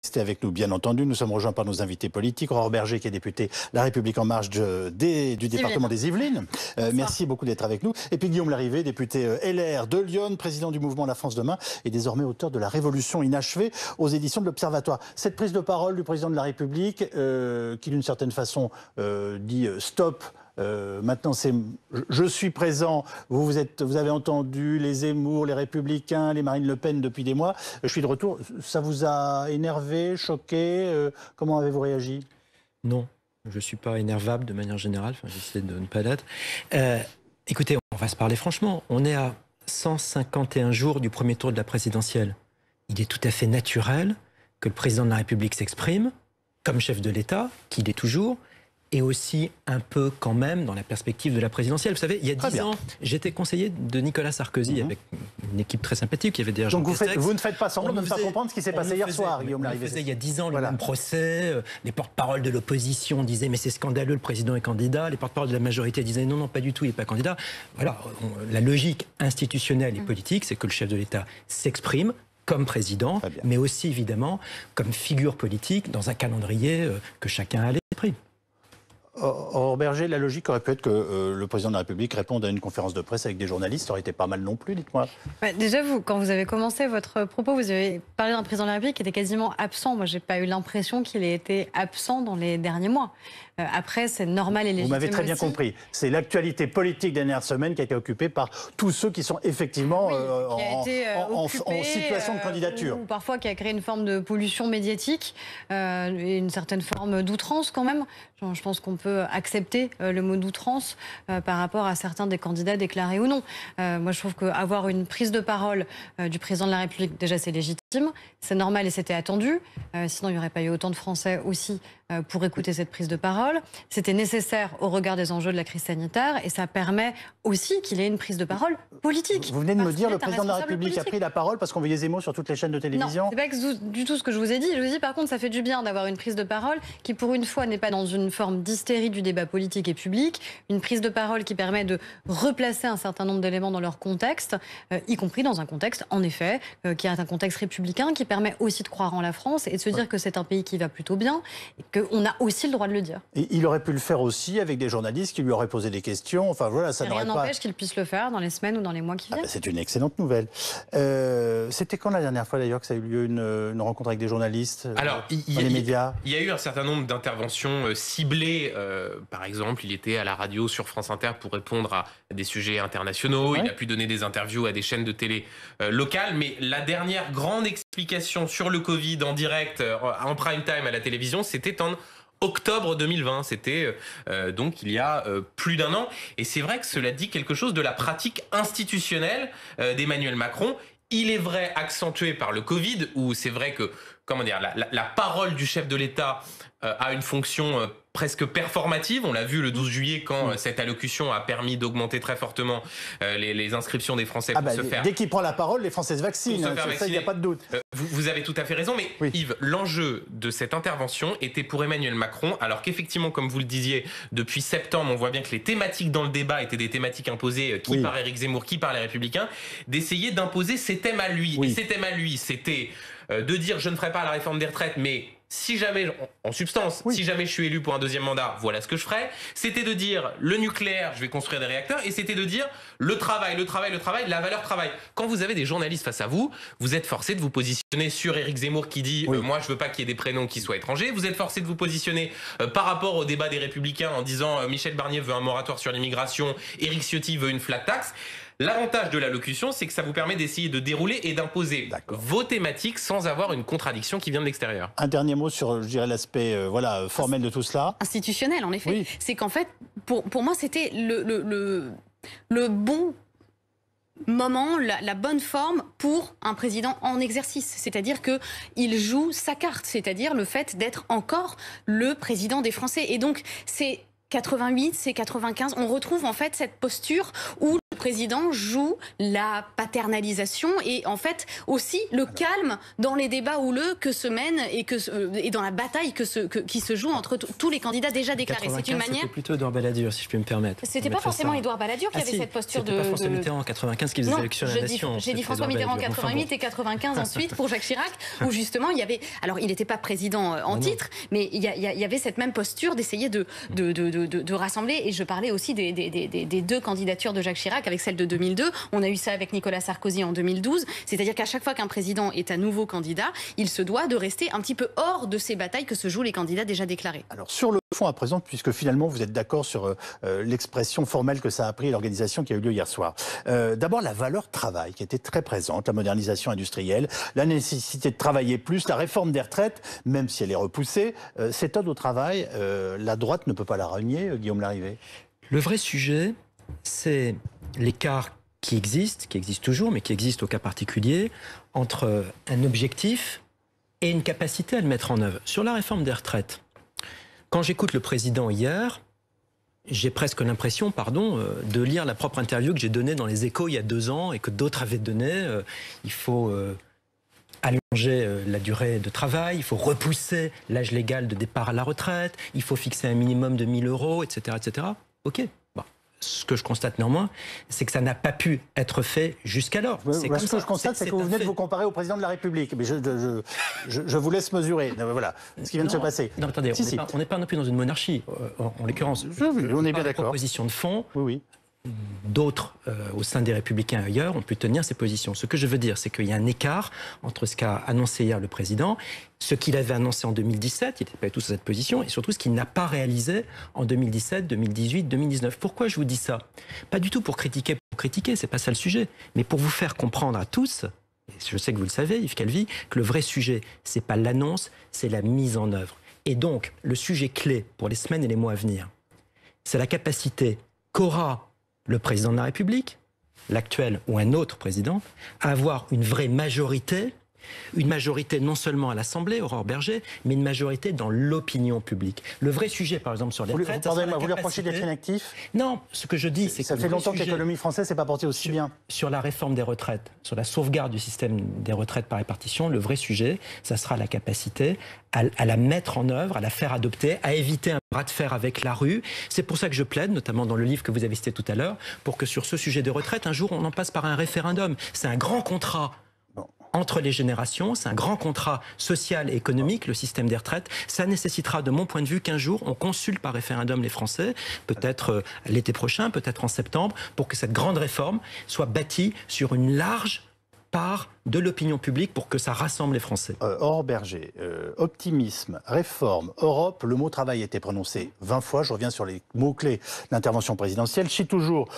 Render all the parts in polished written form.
Restez avec nous, bien entendu. Nous sommes rejoints par nos invités politiques. Aurore Berger, qui est député La République En Marche du département des Yvelines. Merci beaucoup d'être avec nous. Et puis Guillaume Larrivé, député LR de Lyon, président du mouvement La France Demain et désormais auteur de La Révolution inachevée aux éditions de l'Observatoire. Cette prise de parole du président de la République, qui d'une certaine façon dit stop. Maintenant, c'est je suis présent. Vous avez entendu les Zemmour, les Républicains, les Marine Le Pen depuis des mois. Je suis de retour. Ça vous a énervé, choqué? Comment avez-vous réagi? Non, je ne suis pas énervable de manière générale. Enfin, j'essaie de ne pas l'être. Écoutez, on va se parler franchement. On est à 151 jours du premier tour de la présidentielle. Il est tout à fait naturel que le président de la République s'exprime comme chef de l'État, qu'il est toujours, et aussi un peu quand même dans la perspective de la présidentielle. Vous savez, il y a 10 ans, j'étais conseiller de Nicolas Sarkozy avec une équipe très sympathique. Il y avait déjà Jean Castex. Vous ne faites pas semblant de ne pas comprendre ce qui s'est passé hier soir, Guillaume Larrivé. Il y a 10 ans, le même procès. Les porte-paroles de l'opposition disaient mais c'est scandaleux, le président est candidat. Les porte-paroles de la majorité disaient non, non, pas du tout, il n'est pas candidat. Voilà, la logique institutionnelle et politique, c'est que le chef de l'État s'exprime comme président, mais aussi évidemment comme figure politique dans un calendrier que chacun a à l'esprit. Aurore Berger, la logique aurait pu être que le président de la République réponde à une conférence de presse avec des journalistes. Ça aurait été pas mal non plus, dites-moi. Déjà, quand vous avez commencé votre propos, vous avez parlé d'un président de la République qui était quasiment absent. Moi, j'ai pas eu l'impression qu'il ait été absent dans les derniers mois. Après, c'est normal et légitime. Vous m'avez très bien compris. C'est l'actualité politique des dernières semaines qui a été occupée par tous ceux qui sont effectivement en situation de candidature. Ou parfois qui a créé une forme de pollution médiatique et une certaine forme d'outrance quand même. Je pense qu'on peut accepter le mot d'outrance par rapport à certains des candidats déclarés ou non. Moi, je trouve qu'avoir une prise de parole du président de la République, déjà, c'est légitime, c'est normal et c'était attendu. Sinon, il n'y aurait pas eu autant de Français aussi pour écouter cette prise de parole. C'était nécessaire au regard des enjeux de la crise sanitaire et ça permet aussi qu'il y ait une prise de parole politique. Vous venez de me dire le président de la République a pris la parole parce qu'on voyait Zemmour sur toutes les chaînes de télévision? Non, c'est pas du tout ce que je vous ai dit. Je vous dis par contre, ça fait du bien d'avoir une prise de parole qui pour une fois n'est pas dans une forme d'hystérie du débat politique et public, une prise de parole qui permet de replacer un certain nombre d'éléments dans leur contexte, y compris dans un contexte, en effet, qui est un contexte républicain, qui permet aussi de croire en la France et de se dire que c'est un pays qui va plutôt bien et qu'on a aussi le droit de le dire. Et il aurait pu le faire aussi avec des journalistes qui lui auraient posé des questions. Enfin voilà, ça n'aurait pas... Rien n'empêche qu'il puisse le faire dans les semaines ou dans les mois qui viennent. C'est une excellente nouvelle. C'était quand la dernière fois d'ailleurs que ça a eu lieu une rencontre avec des journalistes dans les médias? Il y a eu un certain nombre d'interventions ciblées. Par exemple, il était à la radio sur France Inter pour répondre à des sujets internationaux. Il a pu donner des interviews à des chaînes de télé locales. Mais la dernière grande explication sur le Covid en direct, en prime time à la télévision, c'était en octobre 2020, c'était donc il y a plus d'un an. Et c'est vrai que cela dit quelque chose de la pratique institutionnelle d'Emmanuel Macron. Il est vrai accentué par le Covid, où c'est vrai que, comment dire, la parole du chef de l'État a une fonction presque performative. On l'a vu le 12 juillet quand cette allocution a permis d'augmenter très fortement les inscriptions des Français pour se faire... Dès qu'il prend la parole, les Français se vaccinent. Ça, il n'y a pas de doute. Vous avez tout à fait raison, mais Yves, l'enjeu de cette intervention était pour Emmanuel Macron, alors qu'effectivement, comme vous le disiez, depuis septembre, on voit bien que les thématiques dans le débat étaient des thématiques imposées qui par Éric Zemmour, qui par les Républicains, d'essayer d'imposer ses thèmes à lui. Et ses thèmes à lui, c'était de dire je ne ferai pas la réforme des retraites, mais si jamais, en substance, si jamais je suis élu pour un deuxième mandat, voilà ce que je ferai. C'était de dire le nucléaire, je vais construire des réacteurs, et c'était de dire le travail, la valeur travail. Quand vous avez des journalistes face à vous, vous êtes forcé de vous positionner sur Éric Zemmour qui dit moi je veux pas qu'il y ait des prénoms qui soient étrangers. Vous êtes forcé de vous positionner par rapport au débat des Républicains en disant Michel Barnier veut un moratoire sur l'immigration, Éric Ciotti veut une flat tax. L'avantage de l'allocution, c'est que ça vous permet d'essayer de dérouler et d'imposer vos thématiques sans avoir une contradiction qui vient de l'extérieur. Un dernier mot sur, je dirais, l'aspect formel de tout cela. Institutionnel, en effet. C'est qu'en fait, pour moi, c'était le bon moment, la bonne forme pour un président en exercice. C'est-à-dire qu'il joue sa carte, c'est-à-dire le fait d'être encore le président des Français. Et donc, c'est 88, c'est 95. On retrouve en fait cette posture où le président joue la paternalisation et en fait aussi le calme dans les débats houleux que se mènent et dans la bataille qui se joue entre tous les candidats déjà déclarés. C'est une manière. C'était plutôt Édouard Balladur, si je puis me permettre. C'était pas forcément Édouard Balladur qui avait cette posture de. C'était pas François Mitterrand en 95 qui faisait les élections à la Nation. J'ai dit François Mitterrand en 88 et 95 ensuite pour Jacques Chirac, où justement il y avait. Alors il n'était pas président en titre, mais il y avait cette même posture d'essayer de rassembler. Et je parlais aussi des deux candidatures de Jacques Chirac avec celle de 2002. On a eu ça avec Nicolas Sarkozy en 2012. C'est-à-dire qu'à chaque fois qu'un président est à nouveau candidat, il se doit de rester un petit peu hors de ces batailles que se jouent les candidats déjà déclarés. Alors sur le fond à présent, puisque finalement vous êtes d'accord sur l'expression formelle que ça a pris, l'organisation qui a eu lieu hier soir. D'abord la valeur travail qui était très présente, la modernisation industrielle, la nécessité de travailler plus, la réforme des retraites, même si elle est repoussée, cette ode au travail, la droite ne peut pas la renier, Guillaume Larrivé. Le vrai sujet, c'est l'écart qui existe toujours, mais qui existe au cas particulier, entre un objectif et une capacité à le mettre en œuvre. Sur la réforme des retraites, quand j'écoute le président hier, j'ai presque l'impression, de lire la propre interview que j'ai donnée dans les Échos il y a 2 ans et que d'autres avaient donnée. Il faut allonger la durée de travail, il faut repousser l'âge légal de départ à la retraite, il faut fixer un minimum de 1 000 euros, etc. etc. Ok. Bon. Ce que je constate néanmoins, c'est que ça n'a pas pu être fait jusqu'alors. Ce que je constate, c'est que vous venez de vous comparer au président de la République. Mais je vous laisse mesurer. Voilà ce qui vient de se passer. Non, attendez, on n'est pas non plus dans une monarchie, en l'occurrence. On est bien d'accord. Proposition de fond. Oui. D'autres, au sein des Républicains ailleurs, ont pu tenir ces positions. Ce que je veux dire, c'est qu'il y a un écart entre ce qu'a annoncé hier le président, ce qu'il avait annoncé en 2017, il n'était pas du tout sur cette position, et surtout ce qu'il n'a pas réalisé en 2017, 2018, 2019. Pourquoi je vous dis ça? Pas du tout pour critiquer, c'est pas ça le sujet, mais pour vous faire comprendre à tous, et je sais que vous le savez, Yves Calvi, que le vrai sujet, c'est pas l'annonce, c'est la mise en œuvre. Et donc, le sujet clé pour les semaines et les mois à venir, c'est la capacité qu'aura le président de la République, l'actuel ou un autre président, à avoir une vraie majorité, non seulement à l'Assemblée, Aurore Berger, mais une majorité dans l'opinion publique. Le vrai sujet, par exemple, sur les retraites... Vous lui reprochez d'être inactif? Non, ce que je dis, c'est que... Ça fait longtemps que l'économie française s'est pas portée aussi bien. Sur la réforme des retraites, sur la sauvegarde du système des retraites par répartition, le vrai sujet, ça sera la capacité à la mettre en œuvre, à la faire adopter, à éviter un bras de fer avec la rue. C'est pour ça que je plaide, notamment dans le livre que vous avez cité tout à l'heure, pour que sur ce sujet des retraites, un jour, on en passe par un référendum. C'est un grand contrat entre les générations, c'est un grand contrat social et économique, le système des retraites. Ça nécessitera, de mon point de vue, qu'un jour, on consulte par référendum les Français, peut-être l'été prochain, peut-être en septembre, pour que cette grande réforme soit bâtie sur une large part de l'opinion publique pour que ça rassemble les Français. Aurore Berger, optimisme, réforme, Europe, le mot travail a été prononcé 20 fois. Je reviens sur les mots-clés d'intervention présidentielle. Je cite toujours,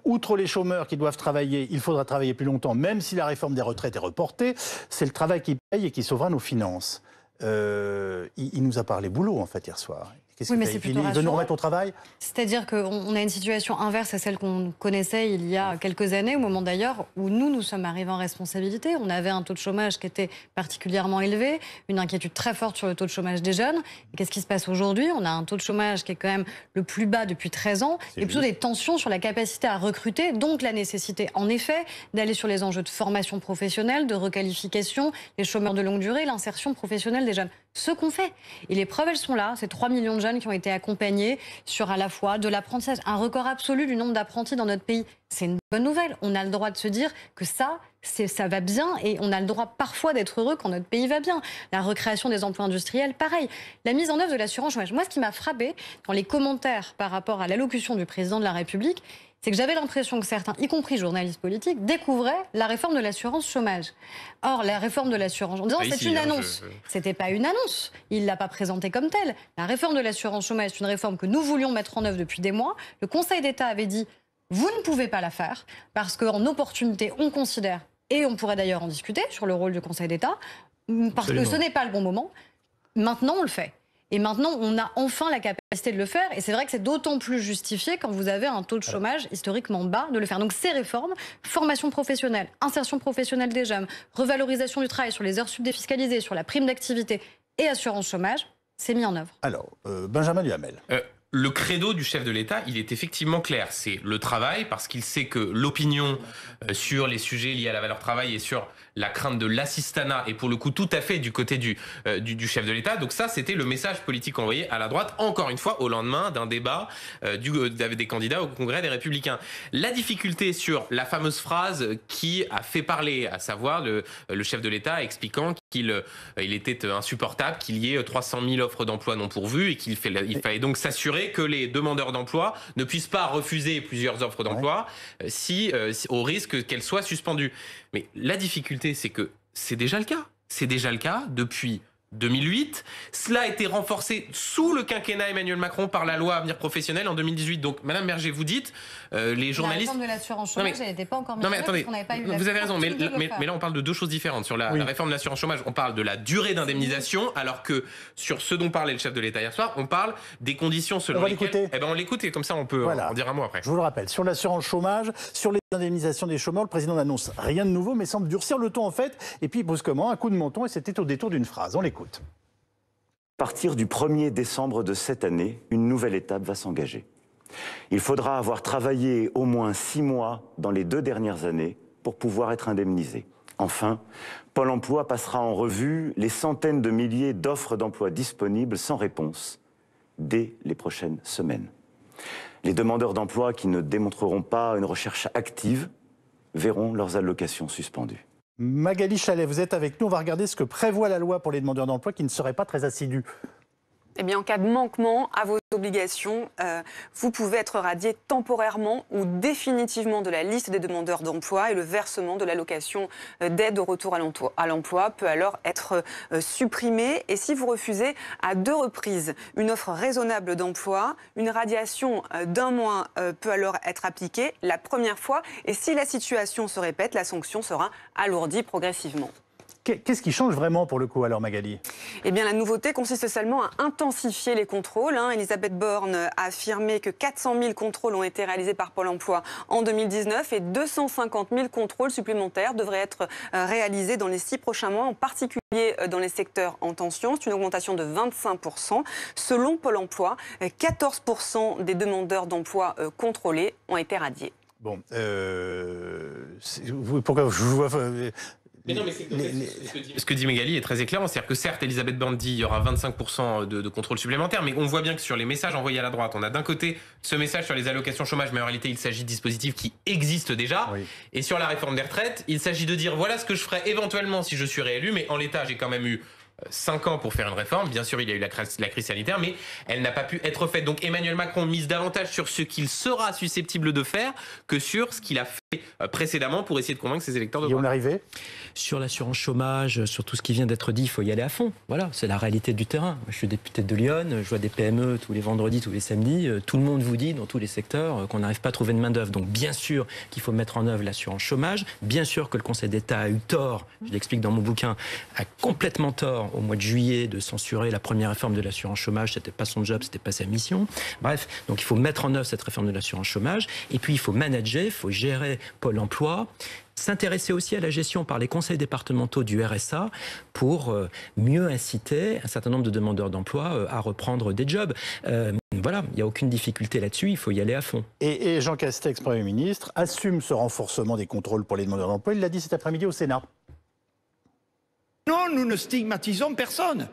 outre les chômeurs qui doivent travailler, il faudra travailler plus longtemps, même si la réforme des retraites est reportée. C'est le travail qui paye et qui sauvera nos finances. Il nous a parlé boulot, en fait, hier soir. Oui, mais c'est plutôt rassurant. Il veut nous remettre au travail? C'est-à-dire qu'on a une situation inverse à celle qu'on connaissait il y a quelques années, au moment d'ailleurs où nous sommes arrivés en responsabilité. On avait un taux de chômage qui était particulièrement élevé, une inquiétude très forte sur le taux de chômage des jeunes. Qu'est-ce qui se passe aujourd'hui? On a un taux de chômage qui est quand même le plus bas depuis 13 ans, et plutôt des tensions sur la capacité à recruter, donc la nécessité, en effet, d'aller sur les enjeux de formation professionnelle, de requalification, les chômeurs de longue durée, l'insertion professionnelle des jeunes. Ce qu'on fait. Et les preuves, elles sont là. C'est 3 millions de jeunes qui ont été accompagnés sur à la fois de l'apprentissage, un record absolu du nombre d'apprentis dans notre pays. C'est une bonne nouvelle. On a le droit de se dire que ça va bien, et on a le droit parfois d'être heureux quand notre pays va bien. La recréation des emplois industriels, pareil. La mise en œuvre de l'assurance chômage. Moi, ce qui m'a frappé dans les commentaires par rapport à l'allocution du président de la République, c'est que j'avais l'impression que certains, y compris journalistes politiques, découvraient la réforme de l'assurance chômage. Or, la réforme de l'assurance, en disant c'est une annonce. C'était pas une annonce. Il l'a pas présentée comme telle. La réforme de l'assurance chômage, c'est une réforme que nous voulions mettre en œuvre depuis des mois. Le Conseil d'État avait dit vous ne pouvez pas la faire parce qu'en opportunité, on considère, et on pourrait d'ailleurs en discuter sur le rôle du Conseil d'État, parce que ce n'est pas le bon moment. Maintenant, on le fait. Et maintenant, on a enfin la capacité de le faire. Et c'est vrai que c'est d'autant plus justifié quand vous avez un taux de chômage historiquement bas de le faire. Donc ces réformes, formation professionnelle, insertion professionnelle des jeunes, revalorisation du travail sur les heures sub défiscalisées, sur la prime d'activité et assurance chômage, c'est mis en œuvre. Alors, Benjamin Duhamel. le credo du chef de l'État, il est effectivement clair. C'est le travail, parce qu'il sait que l'opinion sur les sujets liés à la valeur travail et sur la crainte de l'assistanat est pour le coup tout à fait du côté du chef de l'État. Donc ça, c'était le message politique envoyé à la droite, encore une fois, au lendemain d'un débat des candidats au Congrès des Républicains. La difficulté sur la fameuse phrase qui a fait parler, à savoir le chef de l'État expliquant qu'il était insupportable qu'il y ait 300 000 offres d'emploi non pourvues et qu'il fallait donc s'assurer que les demandeurs d'emploi ne puissent pas refuser plusieurs offres d'emploi au risque qu'elles soient suspendues. Mais la difficulté, c'est que c'est déjà le cas. C'est déjà le cas depuis 2008. Cela a été renforcé sous le quinquennat Emmanuel Macron par la loi Avenir professionnel en 2018. Donc, Madame Berger, vous dites, les journalistes... La réforme de l'assurance chômage, elle n'était pas encore mise. Non mais attendez, vous avez raison, mais là on parle de deux choses différentes. Sur la réforme de l'assurance chômage, on parle de la durée d'indemnisation, alors que sur ce dont parlait le chef de l'État hier soir, on parle des conditions selon lesquelles... On l'écoute et comme ça on peut en dire un mot après. Je vous le rappelle, sur l'assurance chômage, sur les indemnisations des chômeurs, le président n'annonce rien de nouveau, mais semble durcir le ton en fait, et puis brusquement, un coup de menton, et c'était au détour d'une phrase. On l'écoute. À partir du 1er décembre de cette année, une nouvelle étape va s'engager. Il faudra avoir travaillé au moins 6 mois dans les 2 dernières années pour pouvoir être indemnisé. Enfin, Pôle emploi passera en revue les centaines de milliers d'offres d'emploi disponibles sans réponse dès les prochaines semaines. Les demandeurs d'emploi qui ne démontreront pas une recherche active verront leurs allocations suspendues. Magali Chalet, vous êtes avec nous. On va regarder ce que prévoit la loi pour les demandeurs d'emploi qui ne seraient pas très assidus. Eh bien, en cas de manquement à vos obligations, vous pouvez être radié temporairement ou définitivement de la liste des demandeurs d'emploi et le versement de l'allocation d'aide au retour à l'emploi peut alors être supprimé. Et si vous refusez à 2 reprises une offre raisonnable d'emploi, une radiation d'1 mois peut alors être appliquée la première fois. Et si la situation se répète, la sanction sera alourdie progressivement. Qu'est-ce qui change vraiment pour le coup alors, Magali? Eh bien, la nouveauté consiste seulement à intensifier les contrôles. Elisabeth Borne a affirmé que 400 000 contrôles ont été réalisés par Pôle emploi en 2019 et 250 000 contrôles supplémentaires devraient être réalisés dans les 6 prochains mois, en particulier dans les secteurs en tension. C'est une augmentation de 25%. Selon Pôle emploi, 14% des demandeurs d'emploi contrôlés ont été radiés. Bon, pourquoi je vois... Mais non, mais ce que dit Magali est très éclairant. C'est-à-dire que certes, Elisabeth Borne dit qu'il y aura 25% de contrôle supplémentaire, mais on voit bien que sur les messages envoyés à la droite, on a d'un côté ce message sur les allocations chômage, mais en réalité, il s'agit de dispositifs qui existent déjà. Oui. Et sur la réforme des retraites, il s'agit de dire voilà ce que je ferai éventuellement si je suis réélu, mais en l'état, j'ai quand même eu 5 ans pour faire une réforme. Bien sûr, il y a eu la crise sanitaire, mais elle n'a pas pu être faite. Donc Emmanuel Macron mise davantage sur ce qu'il sera susceptible de faire que sur ce qu'il a fait précédemment pour essayer de convaincre ses électeurs de droite. Et on est arrivé sur l'assurance chômage, sur tout ce qui vient d'être dit, il faut y aller à fond. Voilà, c'est la réalité du terrain. Je suis député de Lyon, je vois des PME tous les vendredis, tous les samedis. Tout le monde vous dit dans tous les secteurs qu'on n'arrive pas à trouver de main-d'œuvre. Donc bien sûr qu'il faut mettre en œuvre l'assurance chômage. Bien sûr que le Conseil d'État a eu tort, je l'explique dans mon bouquin, a complètement tort au mois de juillet de censurer la première réforme de l'assurance chômage. C'était pas son job, c'était pas sa mission. Bref, donc il faut mettre en œuvre cette réforme de l'assurance chômage. Et puis il faut manager, il faut gérer Pôle emploi. S'intéresser aussi à la gestion par les conseils départementaux du RSA pour mieux inciter un certain nombre de demandeurs d'emploi à reprendre des jobs. Voilà, il n'y a aucune difficulté là-dessus, il faut y aller à fond. Et Jean Castex, Premier ministre, assume ce renforcement des contrôles pour les demandeurs d'emploi. Il l'a dit cet après-midi au Sénat. Non, nous ne stigmatisons personne.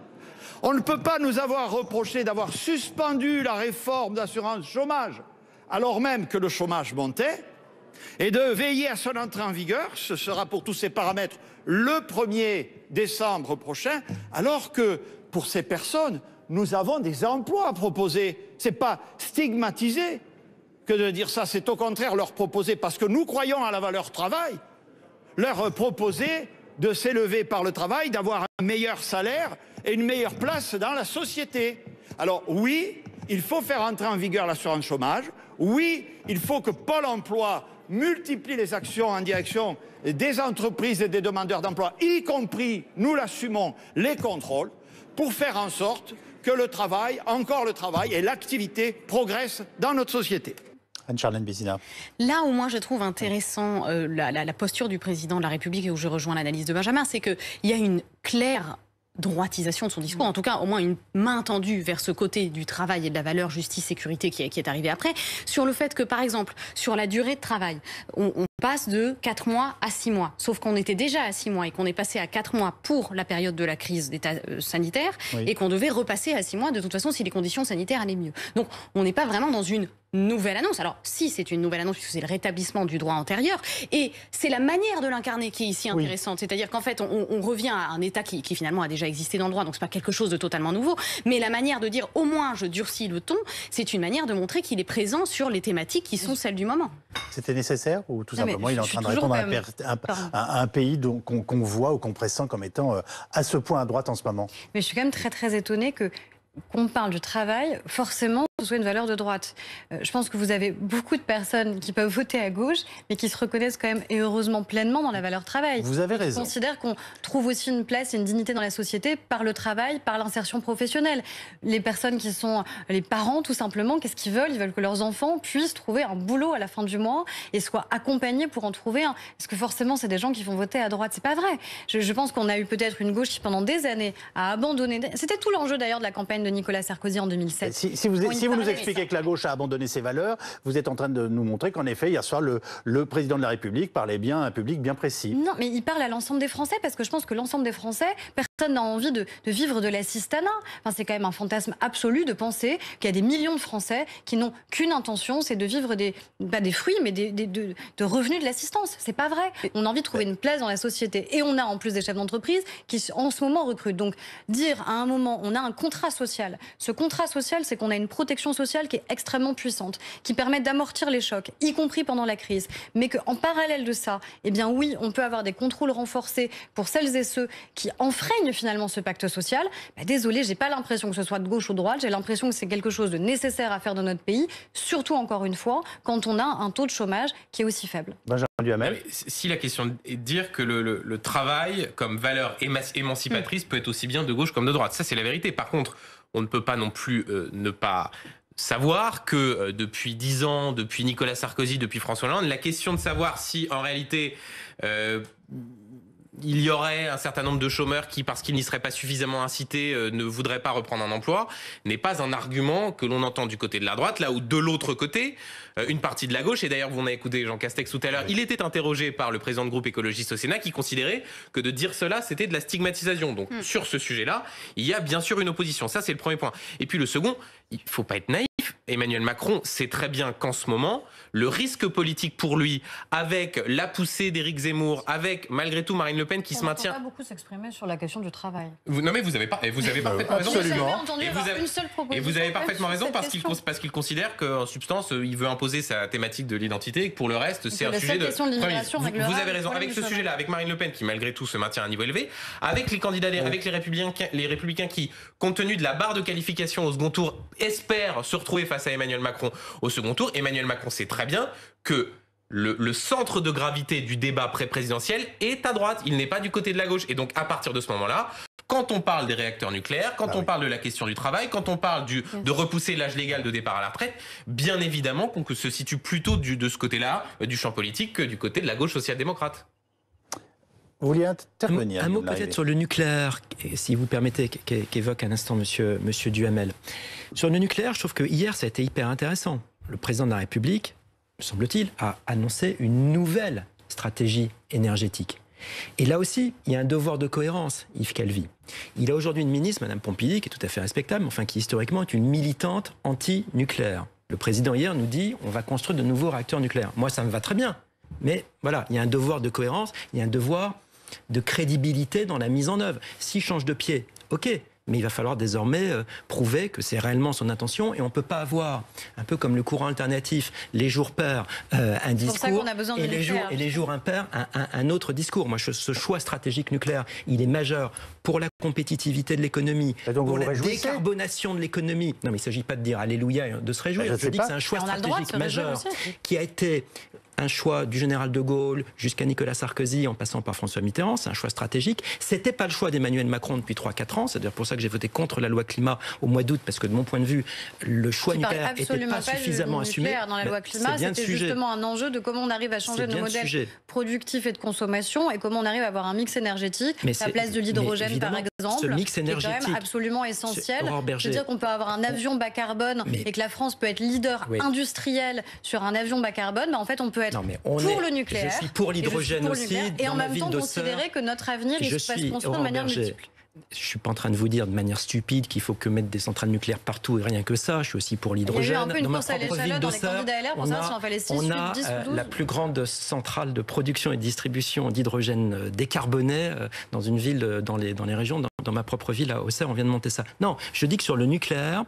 On ne peut pas nous avoir reproché d'avoir suspendu la réforme d'assurance chômage, alors même que le chômage montait, et de veiller à son entrée en vigueur. Ce sera pour tous ces paramètres le 1er décembre prochain, alors que pour ces personnes, nous avons des emplois à proposer. Ce n'est pas stigmatiser que de dire ça, c'est au contraire leur proposer, parce que nous croyons à la valeur travail, leur proposer de s'élever par le travail, d'avoir un meilleur salaire et une meilleure place dans la société. Alors oui, il faut faire entrer en vigueur l'assurance chômage. Oui, il faut que Pôle emploi multiplie les actions en direction des entreprises et des demandeurs d'emploi, y compris, nous l'assumons, les contrôles, pour faire en sorte que le travail, encore le travail et l'activité progressent dans notre société. Anne-Charlène Bézina. Là où moi je trouve intéressant la posture du président de la République et où je rejoins l'analyse de Benjamin, c'est qu'il y a une claire droitisation de son discours, en tout cas au moins une main tendue vers ce côté du travail et de la valeur justice sécurité qui est arrivé après, sur le fait que par exemple sur la durée de travail on passe de 4 mois à 6 mois, sauf qu'on était déjà à 6 mois et qu'on est passé à 4 mois pour la période de la crise d'état sanitaire, et qu'on devait repasser à 6 mois de toute façon si les conditions sanitaires allaient mieux. Donc on n'est pas vraiment dans une nouvelle annonce. Alors si c'est une nouvelle annonce puisque c'est le rétablissement du droit antérieur, et c'est la manière de l'incarner qui est ici intéressante, c'est-à-dire qu'en fait on revient à un état qui finalement a déjà existé dans le droit, donc c'est pas quelque chose de totalement nouveau, mais la manière de dire au moins je durcis le ton, c'est une manière de montrer qu'il est présent sur les thématiques qui sont celles du moment. C'était nécessaire ou tout simplement il est en train de répondre à un pays qu'on voit ou qu'on pressent comme étant à ce point à droite en ce moment? Mais je suis quand même très étonnée qu'on parle du travail, forcément, ce soit une valeur de droite. Je pense que vous avez beaucoup de personnes qui peuvent voter à gauche, mais qui se reconnaissent quand même, et heureusement, pleinement dans la valeur travail. Vous avez raison. Je considère qu'on trouve aussi une place et une dignité dans la société par le travail, par l'insertion professionnelle. Les personnes qui sont les parents, tout simplement, qu'est-ce qu'ils veulent? Ils veulent que leurs enfants puissent trouver un boulot à la fin du mois et soient accompagnés pour en trouver un. Est-ce que forcément, c'est des gens qui vont voter à droite? C'est pas vrai. Je pense qu'on a eu peut-être une gauche qui, pendant des années, a abandonné. C'était tout l'enjeu d'ailleurs de la campagne de Nicolas Sarkozy en 2007. Si vous nous expliquez que la gauche a abandonné ses valeurs, vous êtes en train de nous montrer qu'en effet, hier soir, le président de la République parlait bien à un public bien précis. Non, mais il parle à l'ensemble des Français, parce que je pense que l'ensemble des Français, personne n'a envie de vivre de l'assistanat. Enfin, c'est quand même un fantasme absolu de penser qu'il y a des millions de Français qui n'ont qu'une intention, c'est de vivre pas des fruits, mais de revenus de l'assistance. C'est pas vrai. On a envie de trouver une place dans la société. Et on a en plus des chefs d'entreprise qui, en ce moment, recrutent. Donc, dire à un moment, on a un contrat social. Ce contrat social, c'est qu'on a une protection sociale qui est extrêmement puissante, qui permet d'amortir les chocs, y compris pendant la crise. Mais qu'en parallèle de ça, eh bien oui, on peut avoir des contrôles renforcés pour celles et ceux qui enfreignent finalement ce pacte social. Désolé, j'ai pas l'impression que ce soit de gauche ou de droite, j'ai l'impression que c'est quelque chose de nécessaire à faire dans notre pays, surtout encore une fois, quand on a un taux de chômage qui est aussi faible. Benjamin Duhamel. Si la question est de dire que le travail comme valeur émancipatrice peut être aussi bien de gauche comme de droite, ça c'est la vérité. Par contre, on ne peut pas non plus ne pas savoir que depuis 10 ans, depuis Nicolas Sarkozy, depuis François Hollande, la question de savoir si en réalité il y aurait un certain nombre de chômeurs qui, parce qu'ils n'y seraient pas suffisamment incités, ne voudraient pas reprendre un emploi, n'est pas un argument que l'on entend du côté de la droite, là où de l'autre côté, une partie de la gauche, et d'ailleurs vous en avez écouté Jean Castex tout à l'heure, il était interrogé par le président de groupe écologiste au Sénat qui considérait que de dire cela, c'était de la stigmatisation. Donc sur ce sujet-là, il y a bien sûr une opposition. Ça, c'est le premier point. Et puis le second, il ne faut pas être naïf. Emmanuel Macron sait très bien qu'en ce moment, le risque politique pour lui, avec la poussée d'Éric Zemmour, avec malgré tout Marine Le Pen qui se maintient... On ne peut pas beaucoup s'exprimer sur la question du travail. Non mais vous avez parfaitement raison. Absolument. Et vous avez parfaitement raison parce qu'il considère qu'en substance, il veut imposer sa thématique de l'identité et que pour le reste, c'est un sujet de... Vous avez raison. Avec ce sujet-là, avec Marine Le Pen qui malgré tout se maintient à un niveau élevé, avec les candidats, avec les républicains qui, compte tenu de la barre de qualification au second tour, espèrent se retrouver face à Emmanuel Macron au second tour. Emmanuel Macron sait très bien que le centre de gravité du débat pré-présidentiel est à droite. Il n'est pas du côté de la gauche. Et donc, à partir de ce moment-là, quand on parle des réacteurs nucléaires, quand on parle de la question du travail, quand on parle de repousser l'âge légal de départ à la retraite, bien évidemment qu'on se situe plutôt de ce côté-là, du champ politique, que du côté de la gauche social-démocrate. Vous vouliez intervenir? Un mot peut-être sur le nucléaire, si vous permettez, qu'évoque un instant monsieur Duhamel. Sur le nucléaire, je trouve que hier, ça a été hyper intéressant. Le président de la République, me semble-t-il, a annoncé une nouvelle stratégie énergétique. Et là aussi, il y a un devoir de cohérence, Yves Calvi. Il a aujourd'hui une ministre, Mme Pompili, qui est tout à fait respectable, mais enfin qui historiquement est une militante anti-nucléaire. Le président hier nous dit on va construire de nouveaux réacteurs nucléaires. Moi, ça me va très bien. Mais voilà, il y a un devoir de cohérence, il y a un devoir de crédibilité dans la mise en œuvre. S'il change de pied, ok. Mais il va falloir désormais prouver que c'est réellement son intention et on ne peut pas avoir, un peu comme le courant alternatif, les jours pairs, un discours et les jours impairs, un autre discours. Moi, ce choix stratégique nucléaire, il est majeur pour la compétitivité de l'économie, pour la décarbonation de l'économie. Non, mais il ne s'agit pas de dire alléluia et de se réjouir. Je dis que c'est un choix stratégique majeur qui a été un choix du général de Gaulle jusqu'à Nicolas Sarkozy en passant par François Mitterrand, c'est un choix stratégique. C'était pas le choix d'Emmanuel Macron depuis 3-4 ans, c'est d'ailleurs pour ça que j'ai voté contre la loi climat au mois d'août, parce que de mon point de vue, le choix nucléaire n'était pas suffisamment assumé. Dans la loi climat, c'était justement un enjeu de comment on arrive à changer nos modèles productifs et de consommation et comment on arrive à avoir un mix énergétique, la place de l'hydrogène par exemple, ce mix énergétique, qui est quand même absolument essentiel. C'est-à-dire qu'on peut avoir un avion bas carbone et que la France peut être leader industriel sur un avion bas carbone. En fait, on peut être pour le nucléaire. Je suis pour l'hydrogène aussi. Et en même temps considérer que notre avenir, il va se construire de manière multiple. Je ne suis pas en train de vous dire de manière stupide qu'il faut que mettre des centrales nucléaires partout et rien que ça. Je suis aussi pour l'hydrogène. Il y a eu un peu une course à l'échalote dans les candidats LR pour savoir si on fallait 6, 8, 10 ou 12. La plus grande centrale de production et de distribution d'hydrogène décarboné dans une ville, dans les régions, dans ma propre ville à Auxerre, on vient de monter ça. Non, je dis que sur le nucléaire,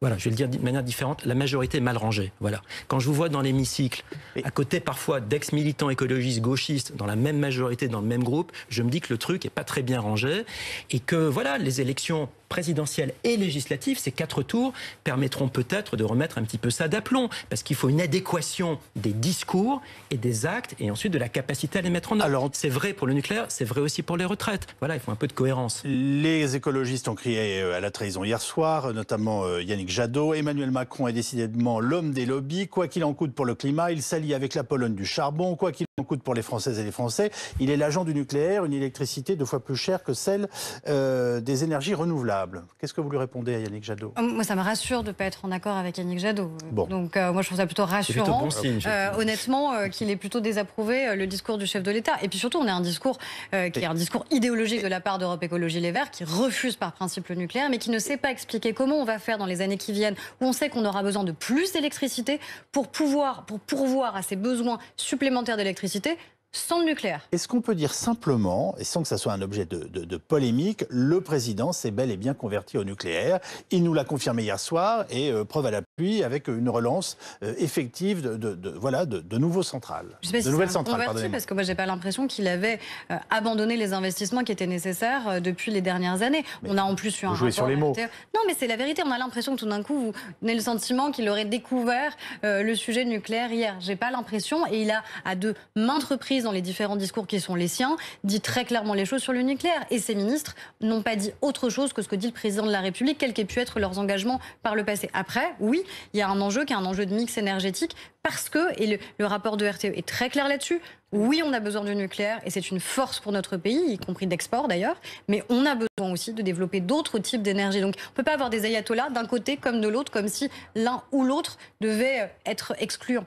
voilà, je vais le dire de manière différente, la majorité est mal rangée. Voilà. Quand je vous vois dans l'hémicycle, à côté parfois d'ex-militants écologistes, gauchistes, dans la même majorité, dans le même groupe, je me dis que le truc n'est pas très bien rangé et que voilà, les élections présidentielles et législatives, ces 4 tours, permettront peut-être de remettre un petit peu ça d'aplomb. Parce qu'il faut une adéquation des discours et des actes et ensuite de la capacité à les mettre en œuvre. Alors, c'est vrai pour le nucléaire, c'est vrai aussi pour les retraites. Voilà, il faut un peu de cohérence. Les écologistes ont crié à la trahison hier soir, notamment Yannick Jadot. Emmanuel Macron est décidément l'homme des lobbies. Quoi qu'il en coûte pour le climat, il s'allie avec la Pologne du charbon. Quoi qu'il en coûte pour les Françaises et les Français, il est l'agent du nucléaire, une électricité 2 fois plus chère que celle des énergies renouvelables. Qu'est-ce que vous lui répondez à Yannick Jadot? Moi, ça me rassure de ne pas être en accord avec Yannick Jadot. Bon. Donc, moi, je trouve ça plutôt rassurant. Plutôt bon signe, honnêtement, qu'il ait plutôt désapprouvé le discours du chef de l'État. Et puis surtout, on a un discours qui est un discours idéologique de la part d'Europe Écologie Les Verts, qui refuse par principe le nucléaire, mais qui ne sait pas expliquer comment on va faire dans les années qui viennent, où on sait qu'on aura besoin de plus d'électricité pour pourvoir à ces besoins supplémentaires d'électricité, sans le nucléaire. Est-ce qu'on peut dire simplement, et sans que ça soit un objet de polémique, le président s'est bel et bien converti au nucléaire. Il nous l'a confirmé hier soir et preuve à l'appui avec une relance effective de nouveaux centrales. Je sais pas si nouvelles c'est centrales, converti, parce que moi j'ai pas l'impression qu'il avait abandonné les investissements qui étaient nécessaires depuis les dernières années. Mais on a en plus eu un rapport sur les mots. Non, mais c'est la vérité. On a l'impression que tout d'un coup vous avez le sentiment qu'il aurait découvert le sujet nucléaire hier. J'ai pas l'impression, et il a à de maintes reprises dans les différents discours qui sont les siens, dit très clairement les choses sur le nucléaire. Et ces ministres n'ont pas dit autre chose que ce que dit le président de la République, quels qu'aient pu être leurs engagements par le passé. Après, oui, il y a un enjeu qui est un enjeu de mix énergétique, parce que, et le rapport de RTE est très clair là-dessus, oui, on a besoin du nucléaire et c'est une force pour notre pays, y compris d'export d'ailleurs, mais on a besoin aussi de développer d'autres types d'énergie. Donc on ne peut pas avoir des ayatollahs d'un côté comme de l'autre, comme si l'un ou l'autre devait être excluant.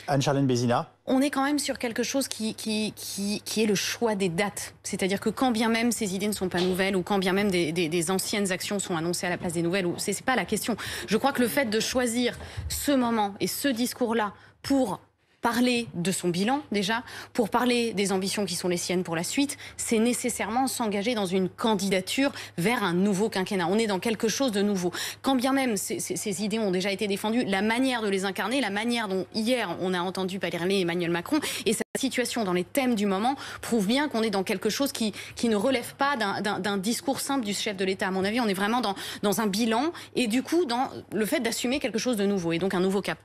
Anne-Charlène Bézina. On est quand même sur quelque chose qui est le choix des dates. C'est-à-dire que quand bien même ces idées ne sont pas nouvelles, ou quand bien même des anciennes actions sont annoncées à la place des nouvelles, c'est pas la question. Je crois que le fait de choisir ce moment et ce discours-là pour parler de son bilan, déjà, pour parler des ambitions qui sont les siennes pour la suite, c'est nécessairement s'engager dans une candidature vers un nouveau quinquennat. On est dans quelque chose de nouveau. Quand bien même ces idées ont déjà été défendues, la manière de les incarner, la manière dont hier on a entendu parler Emmanuel Macron et sa situation dans les thèmes du moment prouve bien qu'on est dans quelque chose qui ne relève pas d'un discours simple du chef de l'État. À mon avis, on est vraiment dans un bilan et du coup dans le fait d'assumer quelque chose de nouveau et donc un nouveau cap.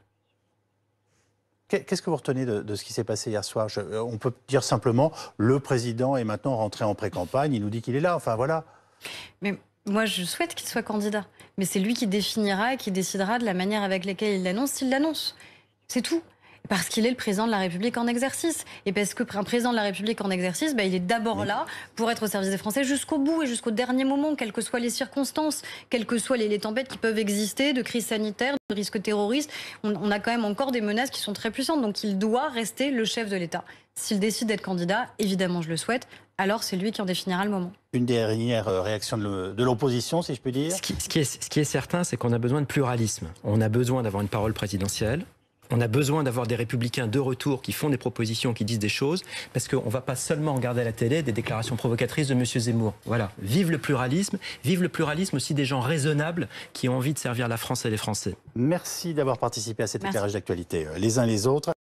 Qu'est-ce que vous retenez de ce qui s'est passé hier soir? On peut dire simplement, le président est maintenant rentré en pré-campagne, il nous dit qu'il est là, enfin voilà. Mais moi, je souhaite qu'il soit candidat. Mais c'est lui qui définira et qui décidera de la manière avec laquelle il l'annonce, s'il l'annonce. C'est tout. Parce qu'il est le président de la République en exercice. Et parce qu'un président de la République en exercice, il est d'abord là pour être au service des Français jusqu'au bout et jusqu'au dernier moment, quelles que soient les circonstances, quelles que soient les tempêtes qui peuvent exister, de crise sanitaire, de risques terroristes. On a quand même encore des menaces qui sont très puissantes. Donc il doit rester le chef de l'État. S'il décide d'être candidat, évidemment je le souhaite, alors c'est lui qui en définira le moment. Une dernière réaction de l'opposition, si je peux dire. Ce qui est certain, c'est qu'on a besoin de pluralisme. On a besoin d'avoir une parole présidentielle. On a besoin d'avoir des républicains de retour qui font des propositions, qui disent des choses, parce qu'on ne va pas seulement regarder à la télé des déclarations provocatrices de M. Zemmour. Voilà. Vive le pluralisme aussi des gens raisonnables qui ont envie de servir la France et les Français. Merci d'avoir participé à cet éclairage d'actualité les uns les autres.